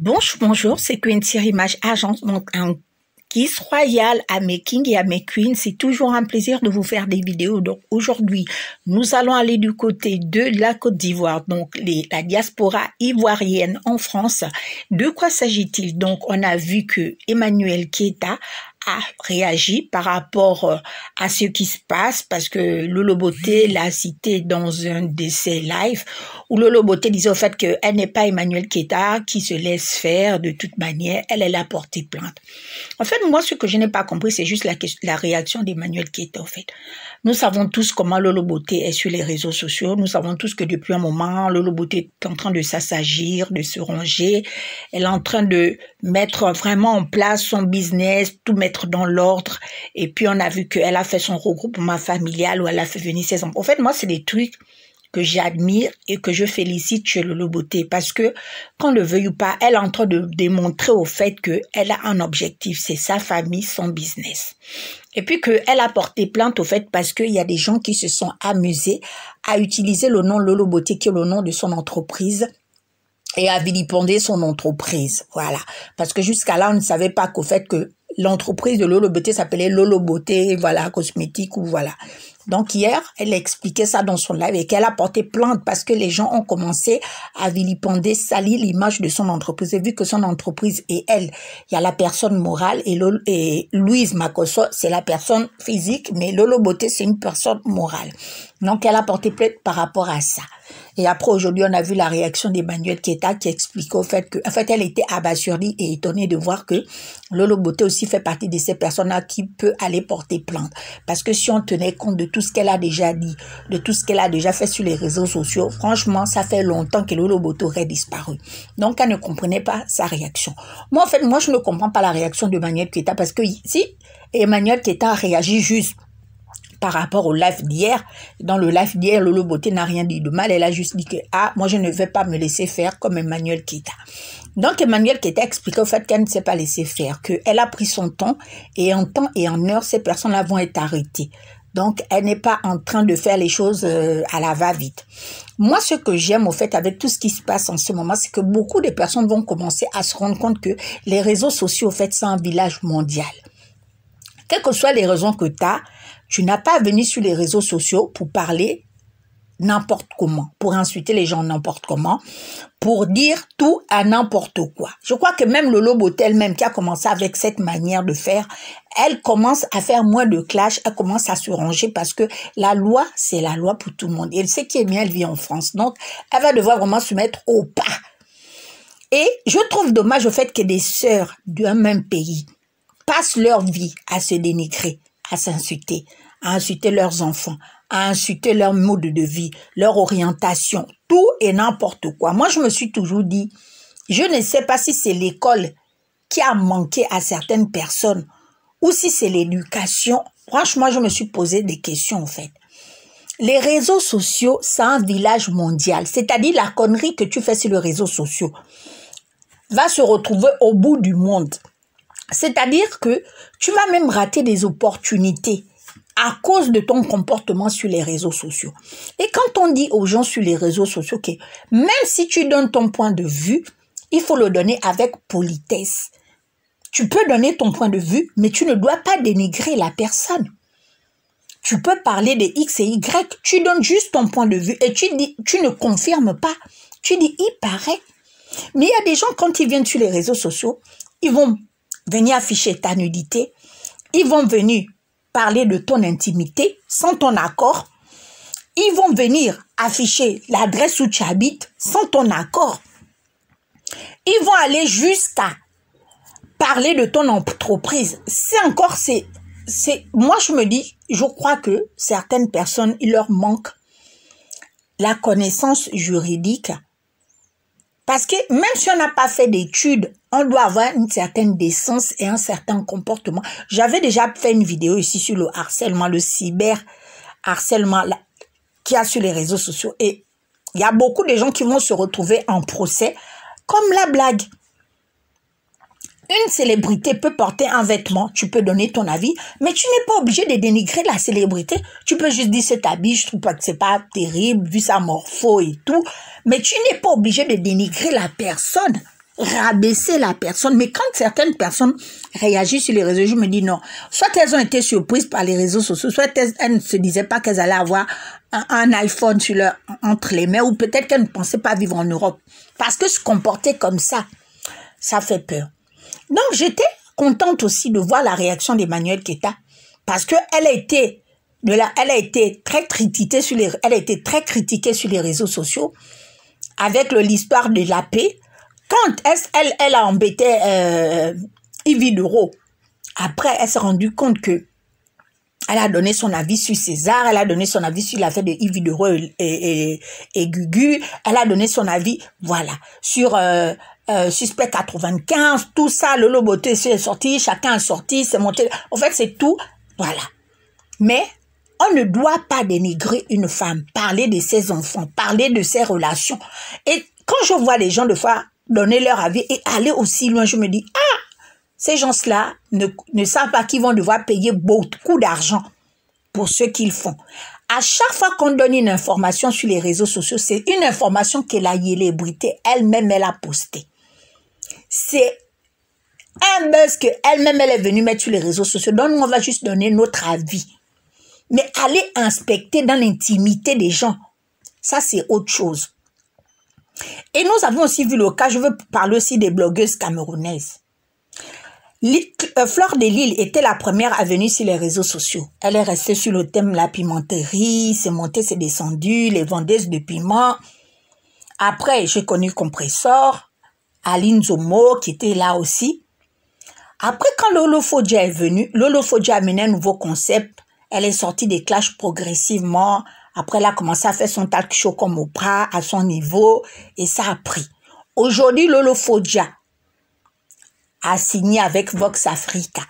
Bonjour, c'est Quincy Image Agence, donc un Kiss Royal à mes kings et à mes queens. C'est toujours un plaisir de vous faire des vidéos. Donc aujourd'hui, nous allons aller du côté de la Côte d'Ivoire, donc la diaspora ivoirienne en France. De quoi s'agit-il? Donc on a vu que Emmanuel Keita a réagi par rapport à ce qui se passe, parce que Lolo Beauté l'a cité dans un de ses lives où Lolo Beauté disait au fait qu'elle n'est pas Emmanuel Keita qui se laisse faire de toute manière, elle a porté plainte. En fait, moi, ce que je n'ai pas compris, c'est juste la réaction d'Emmanuel Keita, en fait. Nous savons tous comment Lolo Beauté est sur les réseaux sociaux. Nous savons tous que depuis un moment, Lolo Beauté est en train de s'assagir, de se ranger. Elle est en train de mettre vraiment en place son business, tout mettre dans l'ordre. Et puis, on a vu qu'elle a fait son regroupement familial où elle a fait venir ses enfants. En fait, moi, c'est des trucs que j'admire et que je félicite chez Lolo Beauté, parce que, qu'on le veuille ou pas, elle est en train de démontrer au fait qu'elle a un objectif, c'est sa famille, son business. Et puis qu'elle a porté plainte au fait parce qu'il y a des gens qui se sont amusés à utiliser le nom Lolo Beauté, qui est le nom de son entreprise, et à vilipender son entreprise. Voilà. Parce que jusqu'à là, on ne savait pas qu'au fait que l'entreprise de Lolo Beauté s'appelait Lolo Beauté, voilà, cosmétique ou voilà. Donc hier, elle a expliqué ça dans son live et qu'elle a porté plainte parce que les gens ont commencé à vilipender, salir l'image de son entreprise. Et vu que son entreprise est elle, il y a la personne morale et Louise Makosso, c'est la personne physique, mais Lolo Beauté, c'est une personne morale. Donc elle a porté plainte par rapport à ça. Et après, aujourd'hui, on a vu la réaction d'Emmanuel Keita qui expliquait au fait que, en fait, elle était abasourdie et étonnée de voir que Lolo Beauté aussi fait partie de ces personnes-là qui peut aller porter plainte. Parce que si on tenait compte de tout ce qu'elle a déjà dit, de tout ce qu'elle a déjà fait sur les réseaux sociaux, franchement, ça fait longtemps que Lolo Beauté aurait disparu. Donc, elle ne comprenait pas sa réaction. Moi, en fait, je ne comprends pas la réaction d'Emmanuel Keita parce que si Emmanuel Keita a réagi juste par rapport au live d'hier. Dans le live d'hier, Lolo Beauté n'a rien dit de mal. Elle a juste dit que, moi, je ne vais pas me laisser faire comme Emmanuel Keita. Donc, Emmanuel Keita explique au fait qu'elle ne s'est pas laissée faire, qu'elle a pris son temps et en heure, ces personnes-là vont être arrêtées. Donc, elle n'est pas en train de faire les choses à la va-vite. Moi, ce que j'aime, au fait, avec tout ce qui se passe en ce moment, c'est que beaucoup de personnes vont commencer à se rendre compte que les réseaux sociaux, au fait, c'est un village mondial. Quelles que soient les raisons que tu n'as pas à venir sur les réseaux sociaux pour parler n'importe comment, pour insulter les gens n'importe comment, pour dire tout à n'importe quoi. Je crois que même Lolo Beauté elle-même, qui a commencé avec cette manière de faire, elle commence à faire moins de clash, elle commence à se ranger parce que la loi, c'est la loi pour tout le monde. Et elle sait qui est bien, elle vit en France. Donc, elle va devoir vraiment se mettre au pas. Et je trouve dommage au fait que des sœurs d'un même pays passent leur vie à se dénigrer, à s'insulter, à insulter leurs enfants, à insulter leur mode de vie, leur orientation, tout et n'importe quoi. Moi, je me suis toujours dit, je ne sais pas si c'est l'école qui a manqué à certaines personnes ou si c'est l'éducation. Franchement, je me suis posé des questions, en fait. Les réseaux sociaux, c'est un village mondial. C'est-à-dire la connerie que tu fais sur les réseaux sociaux va se retrouver au bout du monde. C'est-à-dire que tu vas même rater des opportunités à cause de ton comportement sur les réseaux sociaux. Et quand on dit aux gens sur les réseaux sociaux que même si tu donnes ton point de vue, il faut le donner avec politesse. Tu peux donner ton point de vue, mais tu ne dois pas dénigrer la personne. Tu peux parler de X et Y, tu donnes juste ton point de vue et tu ne confirmes pas. Tu dis, il paraît. Mais il y a des gens, quand ils viennent sur les réseaux sociaux, ils vont venir afficher ta nudité, ils vont venir parler de ton intimité sans ton accord, ils vont venir afficher l'adresse où tu habites sans ton accord, ils vont aller jusqu'à parler de ton entreprise. Moi je me dis, je crois que certaines personnes, il leur manque la connaissance juridique. Parce que même si on n'a pas fait d'études, on doit avoir une certaine décence et un certain comportement. J'avais déjà fait une vidéo ici sur le harcèlement, le cyberharcèlement qu'il y a sur les réseaux sociaux. Et il y a beaucoup de gens qui vont se retrouver en procès comme la blague. Une célébrité peut porter un vêtement, tu peux donner ton avis, mais tu n'es pas obligé de dénigrer la célébrité. Tu peux juste dire cet habit, je trouve pas que c'est pas terrible, vu sa morpho et tout, mais tu n'es pas obligé de dénigrer la personne. rabaisser la personne. Mais quand certaines personnes réagissent sur les réseaux, je me dis non. Soit elles ont été surprises par les réseaux sociaux, soit elles ne se disaient pas qu'elles allaient avoir un iPhone entre les mains, ou peut-être qu'elles ne pensaient pas vivre en Europe. Parce que se comporter comme ça fait peur. Donc j'étais contente aussi de voir la réaction d'Emmanuel Keita, parce que elle a été très critiquée sur les réseaux sociaux avec l'histoire de la paix. Quand elle a embêté Yves Duro, après elle s'est rendue compte que elle a donné son avis sur César, elle a donné son avis sur l'affaire de Yves Duro et Gugu, elle a donné son avis, voilà, sur Suspect 95, tout ça, Lolo Beauté est sorti, chacun est sorti, c'est monté, en fait c'est tout, voilà. Mais on ne doit pas dénigrer une femme, parler de ses enfants, parler de ses relations. Et quand je vois les gens de fois donner leur avis et aller aussi loin, je me dis, ah, ces gens-là ne savent pas qu'ils vont devoir payer beaucoup d'argent pour ce qu'ils font. À chaque fois qu'on donne une information sur les réseaux sociaux, c'est une information que la célébrité elle-même, elle a postée. C'est un buzz qu'elle-même, elle est venue mettre sur les réseaux sociaux. Donc, on va juste donner notre avis. Mais aller inspecter dans l'intimité des gens, ça, c'est autre chose. Et nous avons aussi vu le cas, je veux parler aussi des blogueuses camerounaises. Fleur de Lille était la première à venir sur les réseaux sociaux. Elle est restée sur le thème de la pimenterie, c'est monté, c'est descendu, les vendeuses de piment. Après, j'ai connu Compressor, Aline Zomo qui était là aussi. Après, quand Lolo Fodja est venu, Lolo Fodja a mené un nouveau concept. Elle est sortie des clashs progressivement. Après, elle a commencé à faire son talk show comme Oprah à son niveau et ça a pris. Aujourd'hui, Lolo Fodja a signé avec Vox Africa.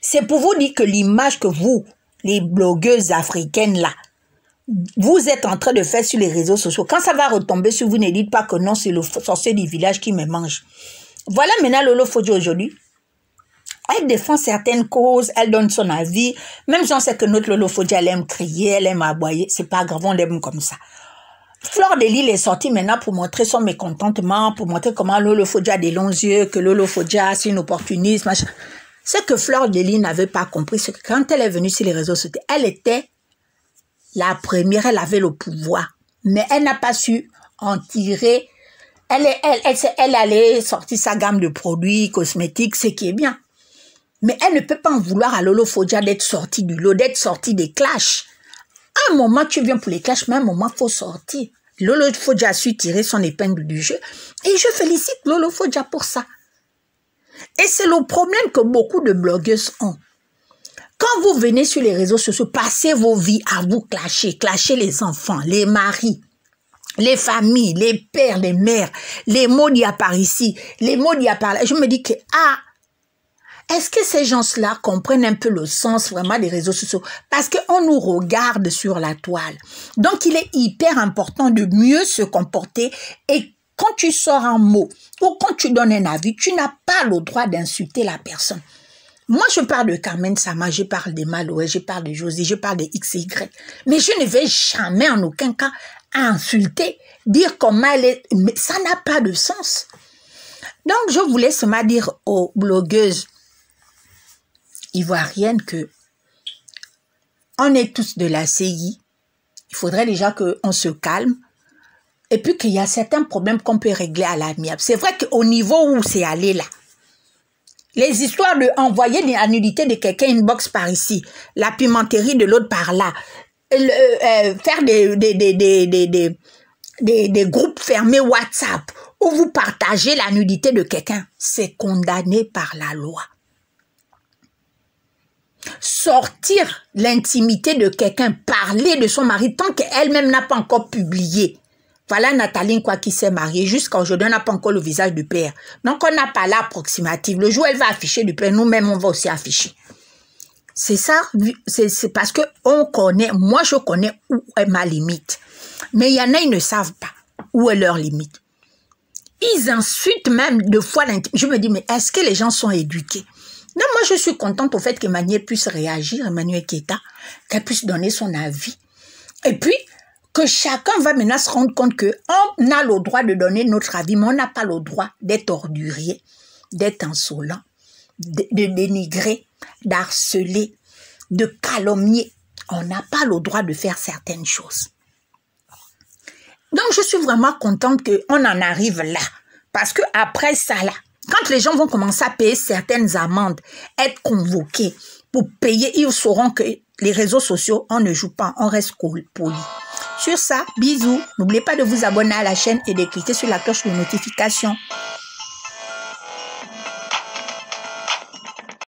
C'est pour vous dire que l'image que vous, les blogueuses africaines là, vous êtes en train de faire sur les réseaux sociaux, quand ça va retomber sur vous, ne dites pas que non, c'est le sorcier du village qui me mange. Voilà maintenant Lolo Fodja aujourd'hui. Elle défend certaines causes, elle donne son avis. Même si on sait que notre Lolo Fodja, elle aime crier, elle aime aboyer, c'est pas grave, on l'aime comme ça. Fleur de Lille est sortie maintenant pour montrer son mécontentement, pour montrer comment Lolo Fodja a des longs yeux, que Lolo Fodja, c'est une opportuniste, machin. Ce que Fleur de Lille n'avait pas compris, c'est que quand elle est venue sur les réseaux sociaux, elle était la première, elle avait le pouvoir. Mais elle n'a pas su en tirer. Elle allait sortir sa gamme de produits cosmétiques, ce qui est bien. Mais elle ne peut pas en vouloir à Lolo Fodja d'être sortie du lot, d'être sortie des clashs. À un moment, tu viens pour les clashs, mais à un moment, il faut sortir. Lolo Fodja a su tirer son épingle du jeu. Et je félicite Lolo Fodja pour ça. Et c'est le problème que beaucoup de blogueuses ont. Quand vous venez sur les réseaux sociaux, passez vos vies à vous clasher les enfants, les maris, les familles, les pères, les mères, les mots d'y a par ici, les mots d'y a par là. Je me dis que, est-ce que ces gens-là comprennent un peu le sens vraiment des réseaux sociaux? Parce qu'on nous regarde sur la toile. Donc, il est hyper important de mieux se comporter et quand tu sors un mot ou quand tu donnes un avis, tu n'as pas le droit d'insulter la personne. Moi, je parle de Carmen Sama, je parle de Maloué, je parle de Josie, je parle de XY. Mais je ne vais jamais en aucun cas insulter, dire comment elle est. Mais ça n'a pas de sens. Donc, je voulais seulement dire aux blogueuses ivoiriennes que on est tous de la CI. Il faudrait déjà qu'on se calme. Et puis qu'il y a certains problèmes qu'on peut régler à l'amiable. C'est vrai qu'au niveau où c'est allé là, les histoires de envoyer la nudité de quelqu'un une box par ici, la pimenterie de l'autre par là, faire des groupes fermés WhatsApp où vous partagez la nudité de quelqu'un, c'est condamné par la loi. Sortir l'intimité de quelqu'un, parler de son mari tant qu'elle-même n'a pas encore publié. Voilà Nathalie quoi qui s'est mariée. Jusqu'à aujourd'hui, on n'a pas encore le visage du père. Donc, on n'a pas l'approximative. Le jour où elle va afficher du père, nous-mêmes, on va aussi afficher. C'est ça. C'est parce qu'on connaît. Moi, je connais où est ma limite. Mais il y en a, ils ne savent pas où est leur limite. Ils insultent même de fois l'intimité. Je me dis, mais est-ce que les gens sont éduqués? Non, moi, je suis contente au fait qu'Emmanuel puisse réagir, Emmanuel Keita, qu'elle puisse donner son avis. Et puis, que chacun va maintenant se rendre compte qu'on a le droit de donner notre avis, mais on n'a pas le droit d'être ordurier, d'être insolent, de dénigrer, d'harceler, de calomnier. On n'a pas le droit de faire certaines choses. Donc, je suis vraiment contente qu'on en arrive là. Parce que après ça, là, quand les gens vont commencer à payer certaines amendes, être convoqués pour payer, ils sauront que les réseaux sociaux, on ne joue pas, on reste poli. Sur ça, bisous. N'oubliez pas de vous abonner à la chaîne et de cliquer sur la cloche de notification.